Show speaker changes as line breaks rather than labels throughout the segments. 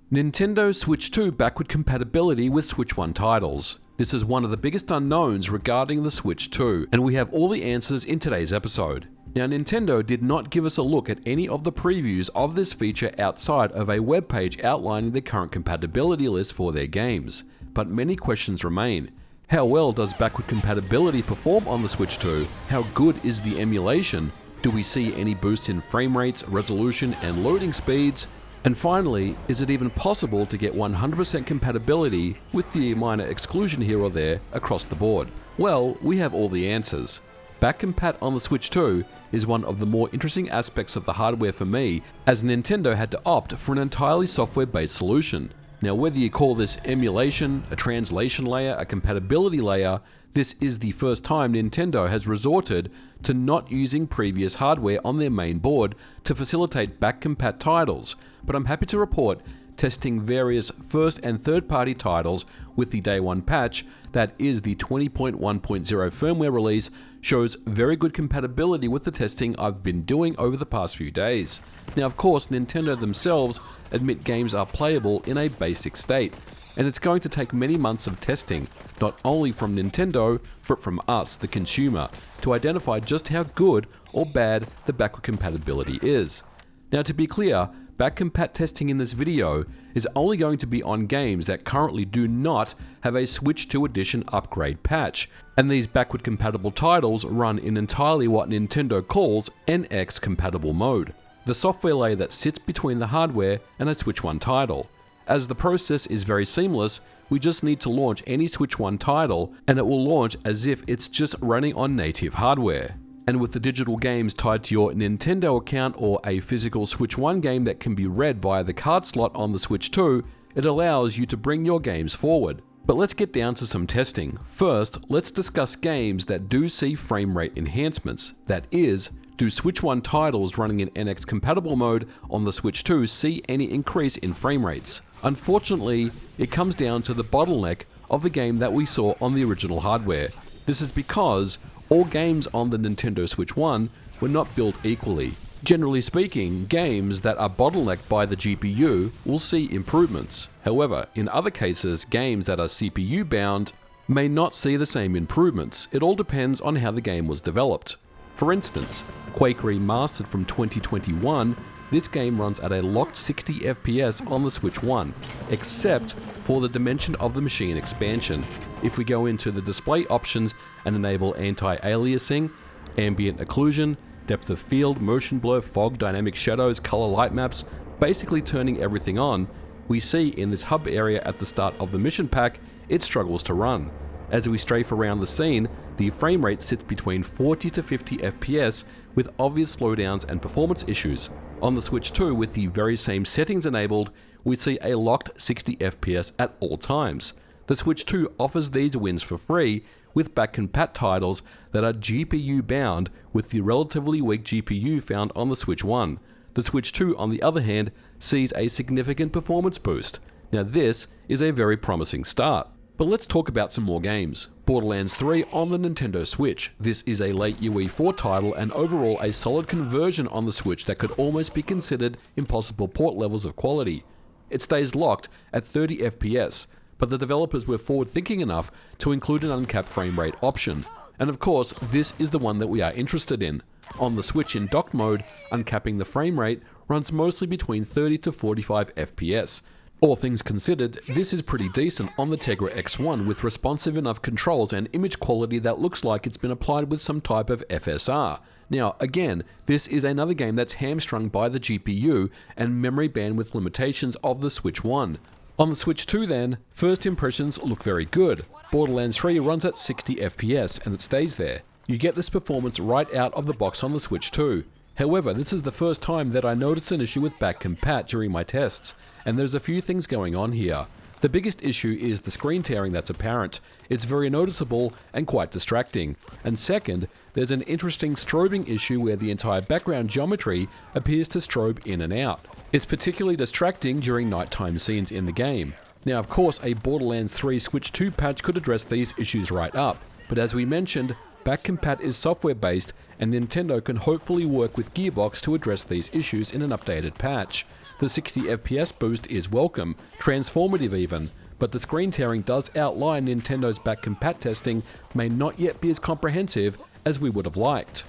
Nintendo Switch 2 backward compatibility with Switch 1 titles. This is one of the biggest unknowns regarding the Switch 2, and we have all the answers in today's episode. Now, Nintendo did not give us a look at any of the previews of this feature outside of a webpage outlining the current compatibility list for their games, but many questions remain. How well does backward compatibility perform on the Switch 2? How good is the emulation? Do we see any boosts in frame rates, resolution, and loading speeds? And finally, is it even possible to get 100% compatibility with the minor exclusion here or there across the board? Well, we have all the answers. Back compat on the Switch 2 is one of the more interesting aspects of the hardware for me, as Nintendo had to opt for an entirely software-based solution. Now, whether you call this emulation, a translation layer, a compatibility layer, this is the first time Nintendo has resorted to not using previous hardware on their main board to facilitate back compat titles, but I'm happy to report testing various first and third party titles with the day one patch, that is the 20.1.0 firmware release, shows very good compatibility with the testing I've been doing over the past few days. Now, of course, Nintendo themselves admit games are playable in a basic state, and it's going to take many months of testing, not only from Nintendo, but from us, the consumer, to identify just how good or bad the backward compatibility is. Now, to be clear, back compat testing in this video is only going to be on games that currently do not have a Switch 2 Edition upgrade patch, and these backward compatible titles run in entirely what Nintendo calls NX compatible mode, the software layer that sits between the hardware and a Switch 1 title. As the process is very seamless, we just need to launch any Switch 1 title and it will launch as if it's just running on native hardware. And with the digital games tied to your Nintendo account or a physical Switch 1 game that can be read via the card slot on the Switch 2, it allows you to bring your games forward. But let's get down to some testing. First, let's discuss games that do see frame rate enhancements. That is, do Switch 1 titles running in NX compatible mode on the Switch 2 see any increase in frame rates? Unfortunately, it comes down to the bottleneck of the game that we saw on the original hardware. This is because all games on the Nintendo Switch 1 were not built equally. Generally speaking, games that are bottlenecked by the GPU will see improvements. However, in other cases, games that are CPU bound may not see the same improvements. It all depends on how the game was developed. For instance, Quake Remastered from 2021, this game runs at a locked 60 FPS on the Switch 1, except for the Dimension of the Machine expansion. If we go into the display options and enable anti-aliasing, ambient occlusion, depth of field, motion blur, fog, dynamic shadows, color light maps, basically turning everything on, we see in this hub area at the start of the mission pack, it struggles to run. As we strafe around the scene, the frame rate sits between 40 to 50 FPS with obvious slowdowns and performance issues. On the Switch 2, with the very same settings enabled, we see a locked 60 FPS at all times. The Switch 2 offers these wins for free with back compat titles that are GPU bound with the relatively weak GPU found on the Switch 1. The Switch 2, on the other hand, sees a significant performance boost. Now this is a very promising start. But let's talk about some more games. Borderlands 3 on the Nintendo Switch. This is a late UE4 title and overall a solid conversion on the Switch that could almost be considered impossible port levels of quality. It stays locked at 30 FPS, but the developers were forward thinking enough to include an uncapped frame rate option. And of course, this is the one that we are interested in. On the Switch in docked mode, uncapping the frame rate runs mostly between 30 to 45 FPS. All things considered, this is pretty decent on the Tegra X1 with responsive enough controls and image quality that looks like it's been applied with some type of FSR. Now again, this is another game that's hamstrung by the GPU and memory bandwidth limitations of the Switch 1. On the Switch 2 then, first impressions look very good. Borderlands 3 runs at 60 FPS and it stays there. You get this performance right out of the box on the Switch 2. However, this is the first time that I noticed an issue with back compat during my tests, and there's a few things going on here. The biggest issue is the screen tearing that's apparent. It's very noticeable and quite distracting. And second, there's an interesting strobing issue where the entire background geometry appears to strobe in and out. It's particularly distracting during nighttime scenes in the game. Now of course, a Borderlands 3 Switch 2 patch could address these issues right up, but as we mentioned, back compat is software based and Nintendo can hopefully work with Gearbox to address these issues in an updated patch. The 60 FPS boost is welcome, transformative even, but the screen tearing does outline Nintendo's back compat testing may not yet be as comprehensive as we would have liked.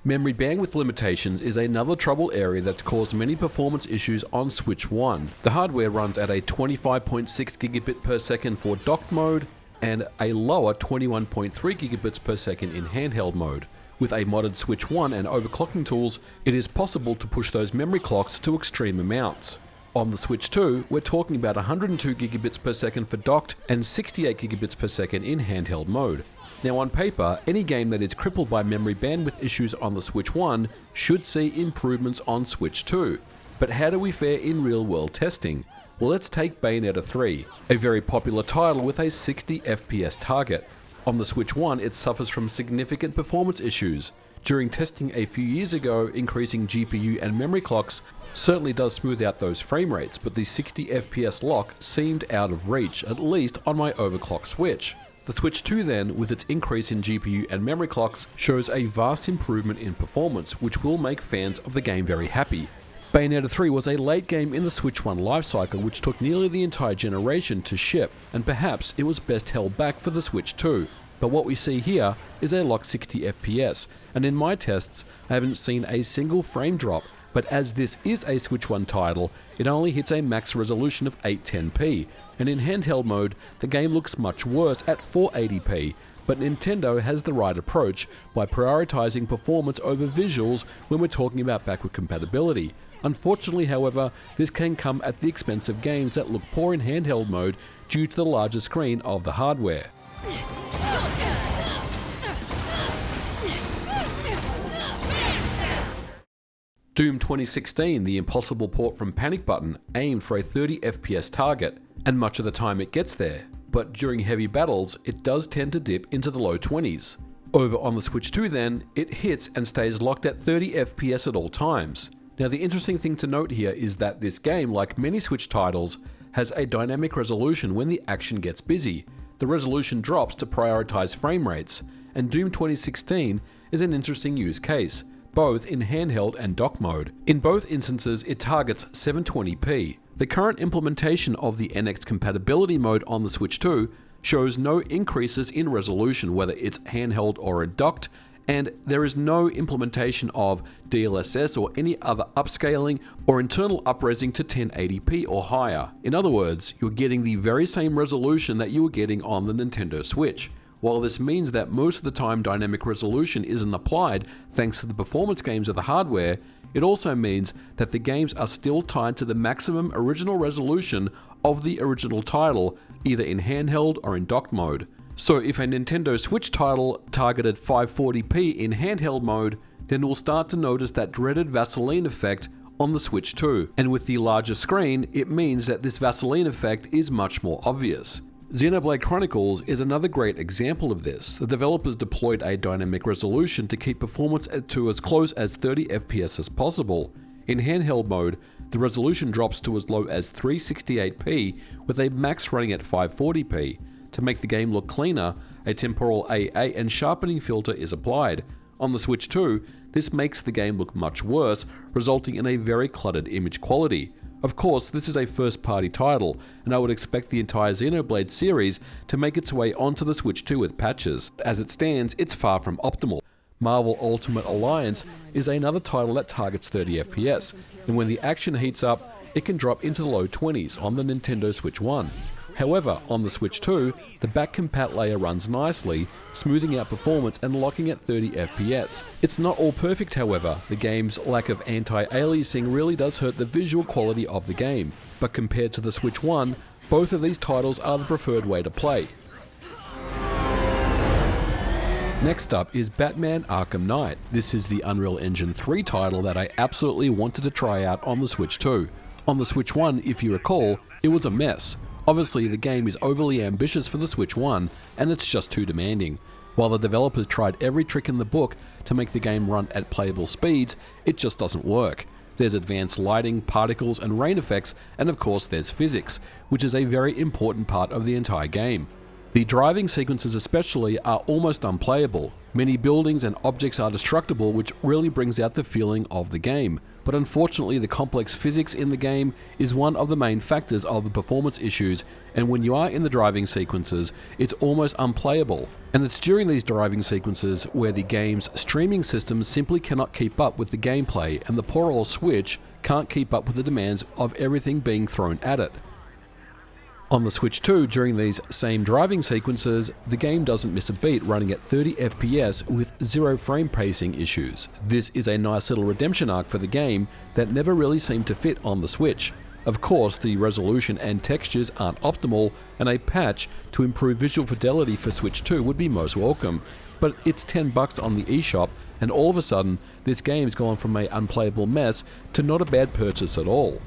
Memory bandwidth limitations is another trouble area that's caused many performance issues on Switch 1. The hardware runs at a 25.6 gigabit per second for docked mode and a lower 21.3 gigabits per second in handheld mode. With a modded Switch 1 and overclocking tools, it is possible to push those memory clocks to extreme amounts. On the Switch 2, we're talking about 102 gigabits per second for docked and 68 gigabits per second in handheld mode. Now on paper, any game that is crippled by memory bandwidth issues on the Switch 1 should see improvements on Switch 2. But how do we fare in real world testing? Well, let's take Bayonetta 3, a very popular title with a 60 FPS target. On the Switch 1, it suffers from significant performance issues. During testing a few years ago, increasing GPU and memory clocks certainly does smooth out those frame rates, but the 60 FPS lock seemed out of reach, at least on my overclock Switch. The Switch 2 then, with its increase in GPU and memory clocks, shows a vast improvement in performance, which will make fans of the game very happy. Bayonetta 3 was a late game in the Switch 1 lifecycle which took nearly the entire generation to ship, and perhaps it was best held back for the Switch 2. But what we see here is a locked 60 FPS, and in my tests I haven't seen a single frame drop, but as this is a Switch 1 title, it only hits a max resolution of 810p, and in handheld mode the game looks much worse at 480p, but Nintendo has the right approach by prioritizing performance over visuals when we're talking about backward compatibility. Unfortunately, however, this can come at the expense of games that look poor in handheld mode due to the larger screen of the hardware. Doom 2016, the impossible port from Panic Button, aimed for a 30 FPS target, and much of the time it gets there, but during heavy battles it does tend to dip into the low 20s. Over on the Switch 2 then, it hits and stays locked at 30 FPS at all times. Now the interesting thing to note here is that this game, like many Switch titles, has a dynamic resolution when the action gets busy. The resolution drops to prioritize frame rates, and Doom 2016 is an interesting use case, both in handheld and dock mode. In both instances, it targets 720p. The current implementation of the NX compatibility mode on the Switch 2 shows no increases in resolution, whether it's handheld or docked, and there is no implementation of DLSS or any other upscaling or internal upresing to 1080p or higher. In other words, you're getting the very same resolution that you were getting on the Nintendo Switch. While this means that most of the time dynamic resolution isn't applied thanks to the performance gains of the hardware, it also means that the games are still tied to the maximum original resolution of the original title, either in handheld or in docked mode. So if a Nintendo Switch title targeted 540p in handheld mode, then we'll start to notice that dreaded Vaseline effect on the Switch 2, and with the larger screen, it means that this Vaseline effect is much more obvious. Xenoblade Chronicles is another great example of this. The developers deployed a dynamic resolution to keep performance to as close as 30 FPS as possible. In handheld mode, the resolution drops to as low as 368p with a max running at 540p. To make the game look cleaner, a temporal AA and sharpening filter is applied. On the Switch 2, this makes the game look much worse, resulting in a very cluttered image quality. Of course, this is a first-party title, and I would expect the entire Xenoblade series to make its way onto the Switch 2 with patches. As it stands, it's far from optimal. Marvel Ultimate Alliance is another title that targets 30 FPS, and when the action heats up, it can drop into the low 20s on the Nintendo Switch 1. However, on the Switch 2, the back compat layer runs nicely, smoothing out performance and locking at 30 FPS. It's not all perfect, however. The game's lack of anti-aliasing really does hurt the visual quality of the game, but compared to the Switch 1, both of these titles are the preferred way to play. Next up is Batman Arkham Knight. This is the Unreal Engine 3 title that I absolutely wanted to try out on the Switch 2. On the Switch 1, if you recall, it was a mess. Obviously, the game is overly ambitious for the Switch 1, and it's just too demanding. While the developers tried every trick in the book to make the game run at playable speeds, it just doesn't work. There's advanced lighting, particles, and rain effects, and of course there's physics, which is a very important part of the entire game. The driving sequences especially are almost unplayable. Many buildings and objects are destructible, which really brings out the feeling of the game. But unfortunately, the complex physics in the game is one of the main factors of the performance issues, and when you are in the driving sequences, it's almost unplayable. And it's during these driving sequences where the game's streaming system simply cannot keep up with the gameplay, and the poor old Switch can't keep up with the demands of everything being thrown at it. On the Switch 2, during these same driving sequences, the game doesn't miss a beat, running at 30 FPS with 0 frame pacing issues. This is a nice little redemption arc for the game that never really seemed to fit on the Switch. Of course, the resolution and textures aren't optimal, and a patch to improve visual fidelity for Switch 2 would be most welcome, but it's $10 on the eShop, and all of a sudden, this game's gone from an unplayable mess to not a bad purchase at all.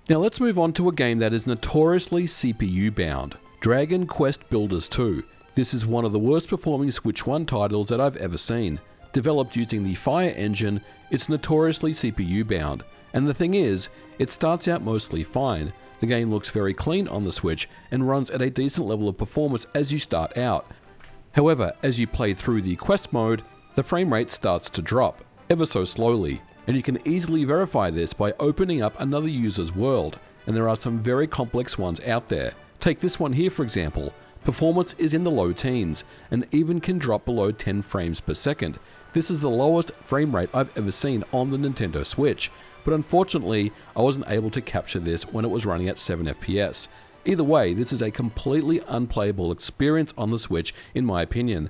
Now let's move on to a game that is notoriously CPU bound, Dragon Quest Builders 2. This is one of the worst performing Switch 1 titles that I've ever seen. Developed using the Fire engine, it's notoriously CPU bound. And the thing is, it starts out mostly fine. The game looks very clean on the Switch and runs at a decent level of performance as you start out. However, as you play through the quest mode, the frame rate starts to drop, ever so slowly. And you can easily verify this by opening up another user's world, and there are some very complex ones out there. Take this one here for example. Performance is in the low teens, and even can drop below 10 frames per second. This is the lowest frame rate I've ever seen on the Nintendo Switch, but unfortunately I wasn't able to capture this when it was running at 7 FPS. Either way, this is a completely unplayable experience on the Switch in my opinion.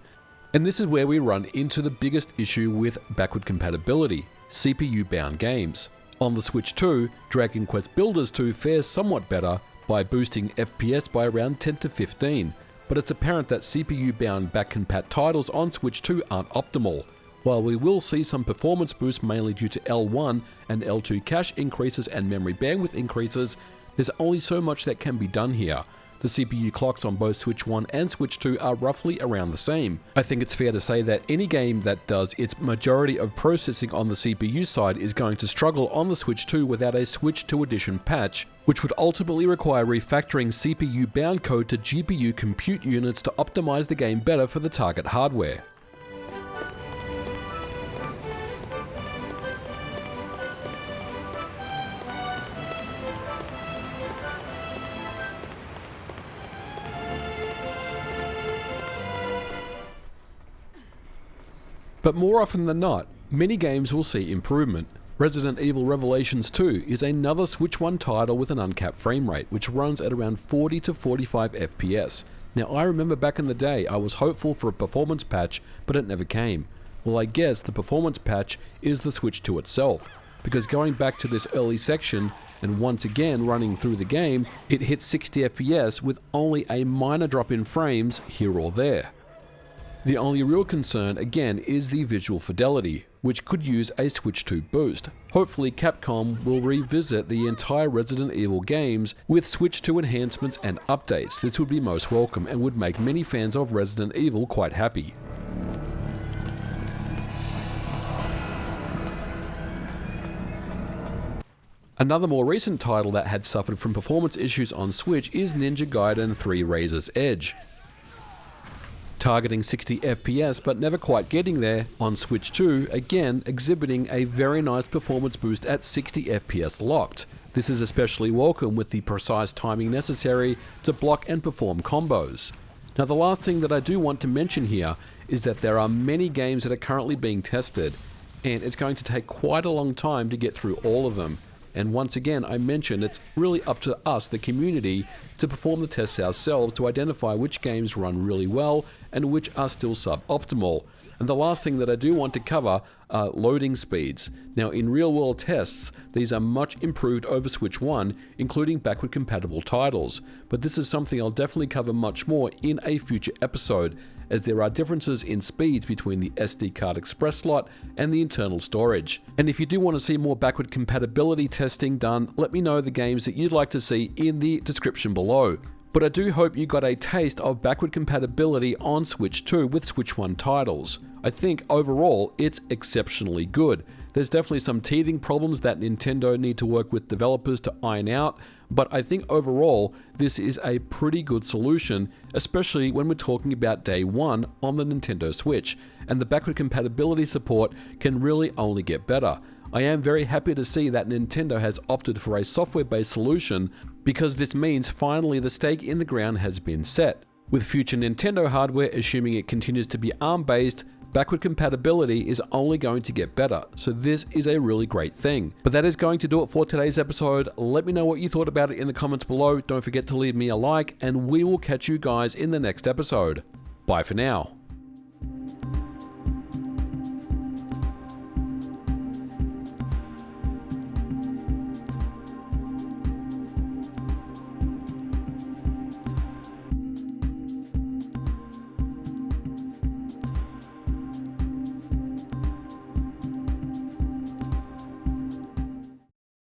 And this is where we run into the biggest issue with backward compatibility. CPU-bound games. On the Switch 2, Dragon Quest Builders 2 fares somewhat better by boosting FPS by around 10 to 15, but it's apparent that CPU-bound back-compat titles on Switch 2 aren't optimal. While we will see some performance boost mainly due to L1 and L2 cache increases and memory bandwidth increases, there's only so much that can be done here. The CPU clocks on both Switch 1 and Switch 2 are roughly around the same. I think it's fair to say that any game that does its majority of processing on the CPU side is going to struggle on the Switch 2 without a Switch 2 Edition patch, which would ultimately require refactoring CPU-bound code to GPU compute units to optimize the game better for the target hardware. But more often than not, many games will see improvement. Resident Evil Revelations 2 is another Switch 1 title with an uncapped frame rate, which runs at around 40 to 45 FPS. Now I remember back in the day I was hopeful for a performance patch, but it never came. Well, I guess the performance patch is the Switch 2 itself, because going back to this early section, and once again running through the game, it hits 60 FPS with only a minor drop in frames here or there. The only real concern, again, is the visual fidelity, which could use a Switch 2 boost. Hopefully Capcom will revisit the entire Resident Evil games with Switch 2 enhancements and updates. This would be most welcome and would make many fans of Resident Evil quite happy. Another more recent title that had suffered from performance issues on Switch is Ninja Gaiden 3 Razor's Edge. Targeting 60 FPS but never quite getting there, on Switch 2, again exhibiting a very nice performance boost at 60 FPS locked. This is especially welcome with the precise timing necessary to block and perform combos. Now the last thing that I do want to mention here is that there are many games that are currently being tested, and it's going to take quite a long time to get through all of them. And once again, I mentioned it's really up to us, the community, to perform the tests ourselves to identify which games run really well and which are still suboptimal. And the last thing that I do want to cover are loading speeds. Now, in real-world tests, these are much improved over Switch 1, including backward compatible titles. But this is something I'll definitely cover much more in a future episode, as there are differences in speeds between the SD card express slot and the internal storage. And if you do want to see more backward compatibility testing done, let me know the games that you'd like to see in the description below. But I do hope you got a taste of backward compatibility on Switch 2 with Switch 1 titles. I think overall it's exceptionally good. There's definitely some teething problems that Nintendo need to work with developers to iron out, but I think overall this is a pretty good solution, especially when we're talking about day one on the Nintendo Switch, and the backward compatibility support can really only get better. I am very happy to see that Nintendo has opted for a software-based solution, because this means finally the stake in the ground has been set. With future Nintendo hardware, assuming it continues to be ARM-based, backward compatibility is only going to get better, so this is a really great thing. But that is going to do it for today's episode. Let me know what you thought about it in the comments below. Don't forget to leave me a like, and we will catch you guys in the next episode. Bye for now.